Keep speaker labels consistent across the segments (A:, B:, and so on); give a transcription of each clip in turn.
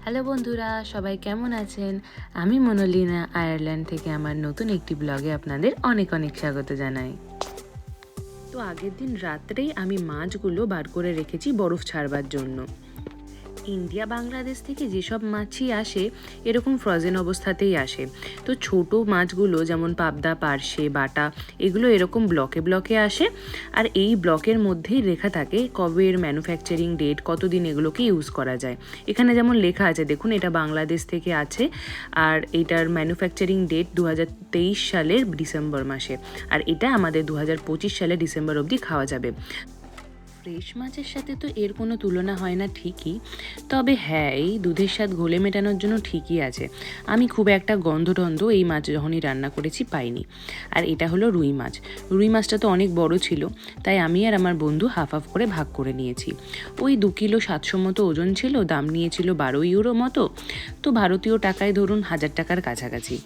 A: Hello বন্ধুরা, সবাই কেমন আছেন? আমি মনোলিনা আয়ারল্যান্ড থেকে আমার নতুন একটি ব্লগে আপনাদের অনেক অনেক স্বাগত জানাই। তো আগের দিন রাত্রেই আমি মাছগুলো বার করে রেখেছি বরফ ছাড়বার জন্য। ইন্ডিয়া বাংলাদেশ থেকে যেসব মাছই আসে এরকম ফ্রোজেন অবস্থাতেই আসে। তো ছোট মাছগুলো যেমন পাবদা, পার্শে, বাটা এগুলো এরকম ব্লকে ব্লকে আসে। আর এই ব্লকের মধ্যেই লেখা থাকে কবের ম্যানুফ্যাকচারিং ডেট, কতদিন এগুলোকে ইউজ করা যায়। এখানে যেমন লেখা আছে, দেখুন এটা বাংলাদেশ থেকে আছে আর এটার ম্যানুফ্যাকচারিং ডেট 2023 সালের ডিসেম্বর মাসে, আর এটা আমাদের 2025 সালের ডিসেম্বর অবধি খাওয়া যাবে। ফ্রেশ মাছের সাথে তো এর কোনো তুলনা হয় না ঠিকই, তবে হ্যাঁ, এই দুধের স্বাদ ঘোলে মেটানোর জন্য ঠিকই আছে। আমি খুব একটা গন্ধ এই মাছ যখনই রান্না করেছি পাইনি। আর এটা হলো রুই মাছ। রুই মাছটা তো অনেক বড় ছিল, তাই আমি আর আমার বন্ধু হাফ হাফ করে ভাগ করে নিয়েছি। ওই 2 কিলো 700 মতো ওজন ছিল, দাম নিয়েছিল 12 ইউরো মতো। তো ভারতীয় টাকায় ধরুন 1000 টাকার কাছাকাছি।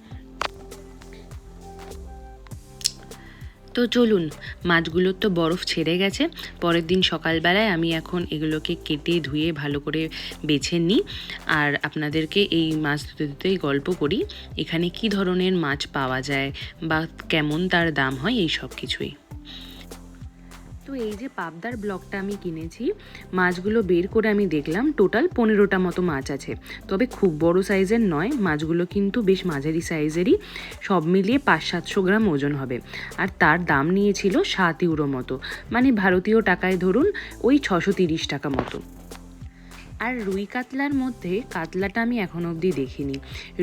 A: তো চলুন, মাছগুলোর তো বরফ ছেড়ে গেছে। পরের দিন সকালবেলায় আমি এখন এগুলোকে কেটে ধুয়ে ভালো করে বেছে নিই আর আপনাদেরকে এই মাছ ধুতে ধুতেই গল্প করি এখানে কি ধরনের মাছ পাওয়া যায় বা কেমন তার দাম হয়, এই সব কিছুই। তো এই যে পাবদার ব্লকটা আমি কিনেছি, মাছগুলো বের করে আমি দেখলাম টোটাল 15টা মতো মাছ আছে। তবে খুব বড় সাইজের নয়, মাছগুলো কিন্তু বেশ মাঝারি সাইজেরই। সব মিলিয়ে 500-700 গ্রাম ওজন হবে। আর তার দাম নিয়েছিল 7 ইউরো মতো, মানে ভারতীয় টাকায় ধরুন ওই 630 টাকা মতো। আর রুই কাতলার মধ্যে কাতলাটা আমি এখন অবধি দেখিনি।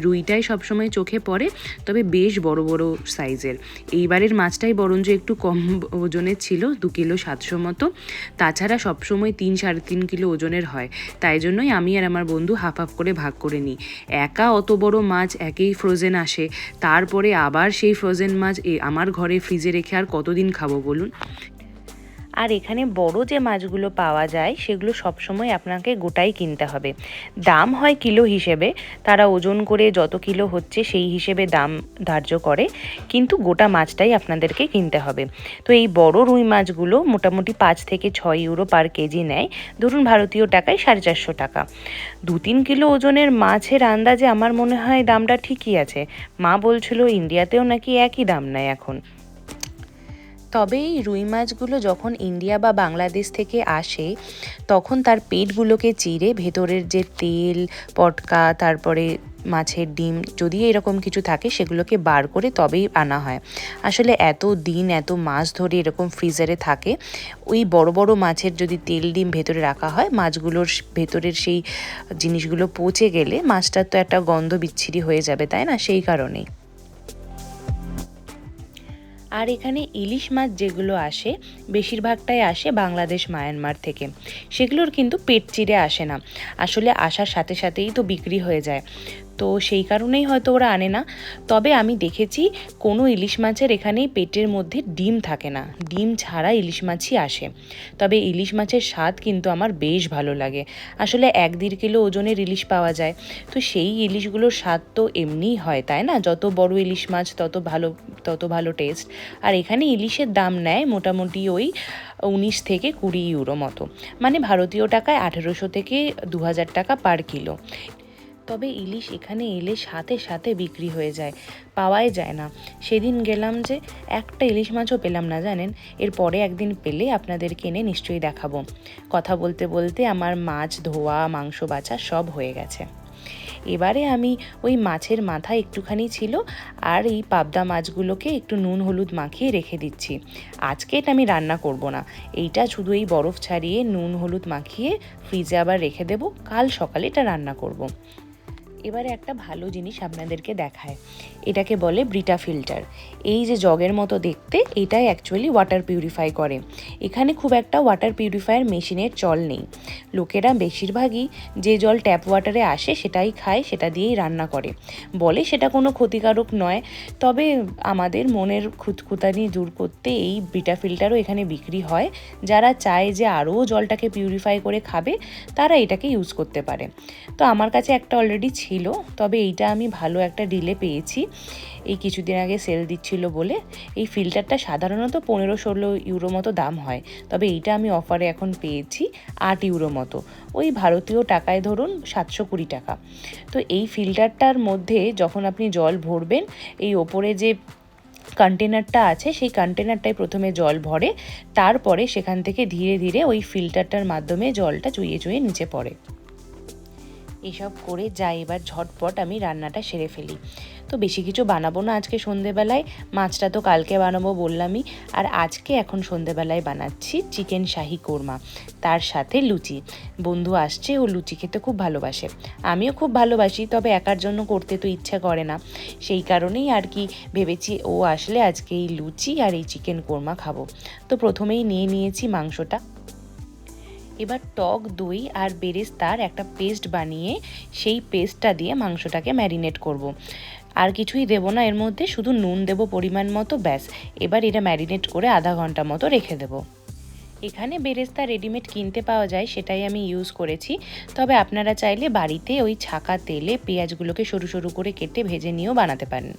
A: রুইটাই সবসময় চোখে পড়ে, তবে বেশ বড় বড় সাইজের। এইবারের মাছটাই বরঞ্চ একটু কম ওজনের ছিল, 2 কিলো 700 মতো। তাছাড়া সবসময় 3-3.5 কিলো ওজনের হয়, তাই জন্যই আমি আর আমার বন্ধু হাফ হাফ করে ভাগ করে নিই। একা অত বড় মাছ একেই ফ্রোজেন আসে, তারপরে আবার সেই ফ্রোজেন মাছ আমার ঘরে ফ্রিজে রেখে আর কতদিন খাবো বলুন। আর এখানে বড় যে মাছগুলো পাওয়া যায় সেগুলো সবসময় আপনাকে গোটাই কিনতে হবে। দাম হয় কিলো হিসেবে, তারা ওজন করে যত কিলো হচ্ছে সেই হিসেবে দাম ধার্য করে, কিন্তু গোটা মাছটাই আপনাদেরকে কিনতে হবে। তো এই বড় রুই মাছগুলো মোটামুটি 5 থেকে 6 ইউরো পার কেজি নেয়, ধরুন ভারতীয় টাকায় 450 টাকা। 2-3 কিলো ওজনের মাছের আন্দাজে আমার মনে হয় দামটা ঠিকই আছে। মা বলছিল ইন্ডিয়াতেও নাকি একই দাম নেয় এখন। তবে এই রুই মাছগুলো যখন ইন্ডিয়া বা বাংলাদেশ থেকে আসে তখন তার পেটগুলোকে চিরে ভেতরের যে তেল, পটকা, তারপরে মাছের ডিম যদি এরকম কিছু থাকে সেগুলোকে বার করে তবেই আনা হয়। আসলে এত দিন এত মাছ ধরে এরকম ফ্রিজারে থাকে, ওই বড় বড় মাছের যদি তেল ডিম ভেতরে রাখা হয়, মাছগুলোর ভেতরের সেই জিনিসগুলো পচে গেলে মাছটার তো একটা গন্ধ বিচ্ছিরি হয়ে যাবে, তাই না? সেই কারণেই। আর এখানে ইলিশ মাছ যেগুলো আসে বেশিরভাগটাই আসে বাংলাদেশ, মায়ানমার থেকে। সেগুলোর কিন্তু পেট চিরে আসে না, আসলে আসার সাথে সাথেই তো বিক্রি হয়ে যায়, তো সেই কারণেই হয়তো ওরা আনে না। তবে আমি দেখেছি কোনো ইলিশ মাছের এখানেই পেটের মধ্যে ডিম থাকে না, ডিম ছাড়া ইলিশ মাছই আসে। তবে ইলিশ মাছের স্বাদ কিন্তু আমার বেশ ভালো লাগে। আসলে 1-1.5 কিলো ওজনের ইলিশ পাওয়া যায়, তো সেই ইলিশগুলোর স্বাদ তো এমনিই হয়, তাই না? যত বড় ইলিশ মাছ তত ভালো টেস্ট। আর এখানে ইলিশের দাম নেয় মোটামুটি ওই 19 থেকে 20 ইউরো মতো, মানে ভারতীয় টাকায় 1800 থেকে 2000 টাকা পার কিলো। তবে ইলিশ এখানে এলে সাথে সাথে বিক্রি হয়ে যায়, পাওয়াই যায় না। সেদিন গেলাম যে একটা ইলিশ মাছও পেলাম না, জানেন। এরপরে একদিন পেলে আপনাদেরকে এনে নিশ্চয়ই দেখাবো। কথা বলতে বলতে আমার মাছ ধোয়া, মাংস বাছা সব হয়ে গেছে। এবারে আমি ওই মাছের মাথা একটুখানি ছিল আর এই পাবদা মাছগুলোকে একটু নুন হলুদ মাখিয়ে রেখে দিচ্ছি। আজকে এটা আমি রান্না করব না, এইটা শুধু এই বরফ ছাড়িয়ে নুন হলুদ মাখিয়ে ফ্রিজে আবার রেখে দেবো, কাল সকালে এটা রান্না করব। এবারে একটা ভালো জিনিস আপনাদেরকে দেখায়, এটাকে বলে ব্রিটা ফিল্টার। এই যে জগের মতো দেখতে, এটাই অ্যাকচুয়ালি ওয়াটার পিউরিফাই করে। এখানে খুব একটা ওয়াটার পিউরিফায়ার মেশিনের চল নেই। লোকেরা বেশিরভাগই যে জল ট্যাপ ওয়াটারে আসে সেটাই খায়, সেটা দিয়েই রান্না করে, বলে সেটা কোনো ক্ষতিকারক নয়। তবে আমাদের মনের খুঁতখুঁতানি দূর করতে এই ব্রিটা ফিল্টারও এখানে বিক্রি হয়। যারা চায় যে আরও জলটাকে পিউরিফাই করে খাবে, তারা এটাকে ইউজ করতে পারে। তো আমার কাছে একটা অলরেডি ছিল, ছিল, তবে এইটা আমি ভালো একটা ডিলে পেয়েছি। এই কিছুদিন আগে সেল দিচ্ছিল বলে। এই ফিল্টারটা সাধারণত 15-16 ইউরো মতো দাম হয়, তবে এইটা আমি অফারে এখন পেয়েছি 8 ইউরো মতো, ওই ভারতীয় টাকায় ধরুন 720 টাকা। তো এই ফিল্টারটার মধ্যে যখন আপনি জল ভরবেন, এই ওপরে যে কন্টেনারটা আছে সেই কন্টেনারটায় প্রথমে জল ভরে, তারপরে সেখান থেকে ধীরে ধীরে ওই ফিল্টারটার মাধ্যমে জলটা চুইয়ে চুইয়ে নিচে পড়ে। এসব করে যাই, এবার ঝটপট আমি রান্নাটা সেরে ফেলি। তো বেশি কিছু বানাবো না আজকে সন্ধেবেলায়, মাছটা তো কালকে বানাবো বললামই। আর আজকে এখন সন্ধেবেলায় বানাচ্ছি চিকেন শাহি কোরমা, তার সাথে লুচি। বন্ধু আসছে, ও লুচি খেতে খুব ভালোবাসে, আমিও খুব ভালোবাসি, তবে একার জন্য করতে তো ইচ্ছা করে না। সেই কারণেই আর কি ভেবেছি ও আসলে আজকে এই লুচি আর এই চিকেন কোরমা খাবো। তো প্রথমেই নিয়ে নিয়েছি মাংসটা। এবার টক দই আর বেরেস্তার একটা পেস্ট বানিয়ে সেই পেস্টটা দিয়ে মাংসটাকে ম্যারিনেট করব। আর কিছুই দেবো না এর মধ্যে, শুধু নুন দেবো পরিমাণ মতো, ব্যাস। এবার এটা ম্যারিনেট করে আধা ঘন্টা মতো রেখে দেবো। এখানে বেরেস্তা রেডিমেড কিনতে পাওয়া যায়, সেটাই আমি ইউজ করেছি। তবে আপনারা চাইলে বাড়িতে ওই ছাকা তেলে পেঁয়াজগুলোকে সরু সরু করে কেটে ভেজে নিয়েও বানাতে পারেন।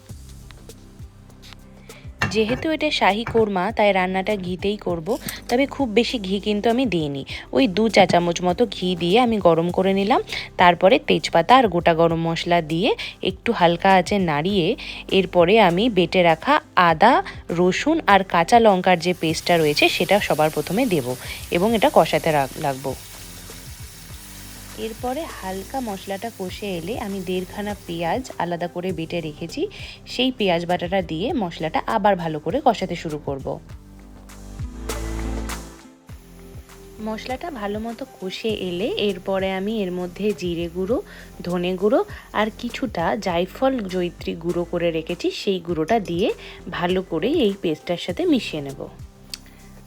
A: যেহেতু এটা শাহি কোরমা, তাই রান্নাটা ঘিতেই করব, তবে খুব বেশি ঘি কিন্তু আমি দিইনি। ওই 2 চা চামচ মতো ঘি দিয়ে আমি গরম করে নিলাম। তারপরে তেজপাতা আর গোটা গরম মশলা দিয়ে একটু হালকা আঁচে নাড়িয়ে এরপরে আমি বেটে রাখা আদা, রসুন আর কাঁচা লঙ্কার যে পেস্টটা রয়েছে সেটা সবার প্রথমে দেব এবং এটা কষাতে লাগবো। এরপরে হালকা মশলাটা কষে এলে আমি 1.5 খানা পেঁয়াজ আলাদা করে বেটে রেখেছি, সেই পেঁয়াজ বাটাটা দিয়ে মশলাটা আবার ভালো করে কষাতে শুরু করব। মশলাটা ভালো মতো কষে এলে এরপরে আমি এর মধ্যে জিরে গুঁড়ো, ধনে গুঁড়ো আর কিছুটা জায়ফল জয়িত্রী গুঁড়ো করে রেখেছি, সেই গুঁড়োটা দিয়ে ভালো করে এই পেস্টটার সাথে মিশিয়ে নেব।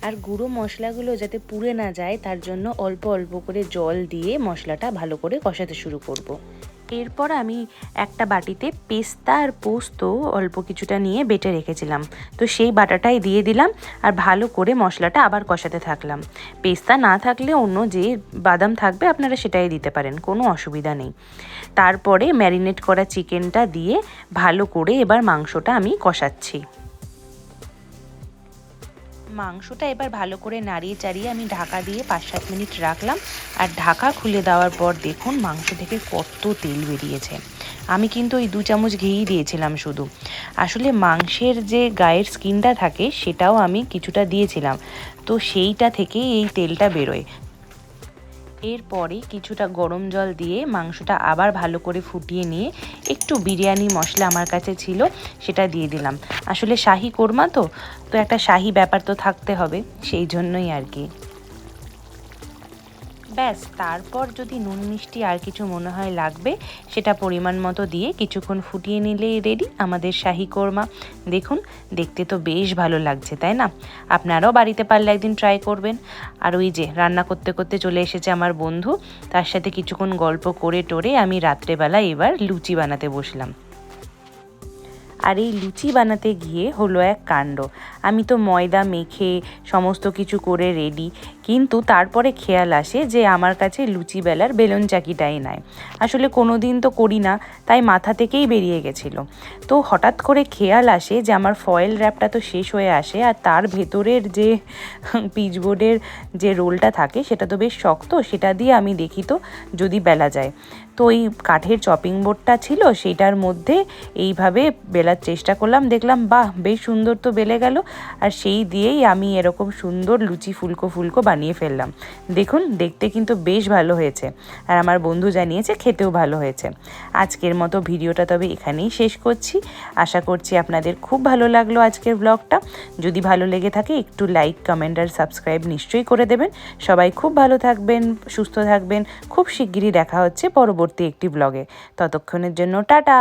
A: আর গুঁড়ো মশলাগুলো যাতে পুড়ে না যায় তার জন্য অল্প অল্প করে জল দিয়ে মশলাটা ভালো করে কষাতে শুরু করব। এরপর আমি একটা বাটিতে পেস্তা আর পোস্ত অল্প কিছুটা নিয়ে বেটে রেখেছিলাম, তো সেই বাটাটাই দিয়ে দিলাম আর ভালো করে মশলাটা আবার কষাতে থাকলাম। পেস্তা না থাকলে অন্য যে বাদাম থাকবে আপনারা সেটাই দিতে পারেন, কোনো অসুবিধা নেই। তারপরে ম্যারিনেট করা চিকেনটা দিয়ে ভালো করে এবার মাংসটা আমি কষাচ্ছি। মাংসটা এবার ভালো করে নাড়িয়ে চাড়িয়ে আমি ঢাকা দিয়ে 5-7 মিনিট রাখলাম। আর ঢাকা খুলে দেওয়ার পর দেখুন মাংস থেকে কত তেল বেরিয়েছে। আমি কিন্তু ওই 2 চামচ ঘিই দিয়েছিলাম শুধু। আসলে মাংসের যে গায়ের স্কিনটা থাকে সেটাও আমি কিছুটা দিয়েছিলাম, তো সেইটা থেকে এই তেলটা বেরোয়। এরপরে কিছুটা গরম জল দিয়ে মাংসটা আবার ভালো করে ফুটিয়ে নিয়ে একটু বিরিয়ানি মশলা আমার কাছে ছিল সেটা দিয়ে দিলাম। আসলে শাহি কোরমা তো একটা শাহি ব্যাপার তো থাকতে হবে, সেই জন্যই আর কি। ব্যাস, তারপর যদি নুন মিষ্টি আর কিছু মনে হয় লাগবে সেটা পরিমাণ মতো দিয়ে কিছুক্ষণ ফুটিয়ে নিলেই রেডি আমাদের শাহি কোরমা। দেখুন দেখতে তো বেশ ভালো লাগছে, তাই না? আপনারাও বাড়িতে পারলে একদিন ট্রাই করবেন। আর ওই যে রান্না করতে করতে চলে এসেছে আমার বন্ধু, তার সাথে কিছুক্ষণ গল্প করে টোরে আমি রাত্রেবেলা এবার লুচি বানাতে বসলাম। আর এই লুচি বানাতে গিয়ে হলো এক কাণ্ড। আমি তো ময়দা মেখে সমস্ত কিছু করে রেডি, কিন্তু তারপরে খেয়াল আসে যে আমার কাছে লুচি বেলার বেলন চাকিটাই নাই। আসলে কোনো দিন তো করি না, তাই মাথা থেকেই বেরিয়ে গেছিলো। তো হঠাৎ করে খেয়াল আসে যে আমার ফয়েল র্যাপটা তো শেষ হয়ে আসে, আর তার ভেতরের যে পিচবোর্ডের যে রোলটা থাকে সেটা তো বেশ শক্ত, সেটা দিয়ে আমি দেখি তো যদি বেলা যায়। তো ওই কাঠের চপিং বোর্ডটা ছিল, সেইটার মধ্যে এইভাবে বেলার চেষ্টা করলাম, দেখলাম বাহ বেশ সুন্দর তো বেলে গেল। আর সেই দিয়েই আমি এরকম সুন্দর লুচি ফুলকো ফুলকো বানিয়ে ফেললাম। দেখুন দেখতে কিন্তু বেশ ভালো হয়েছে, আর আমার বন্ধু জানিয়েছে খেতেও ভালো হয়েছে। আজকের মতো ভিডিওটা তবে এখানেই শেষ করছি। আশা করছি আপনাদের খুব ভালো লাগলো আজকের ব্লগটা। যদি ভালো লেগে থাকে একটু লাইক, কমেন্ট আর সাবস্ক্রাইব নিশ্চয়ই করে দেবেন। সবাই খুব ভালো থাকবেন, সুস্থ থাকবেন। খুব শিগগিরই দেখা হচ্ছে পরবর্তী একটি ব্লগে। ততক্ষণের জন্য টাটা।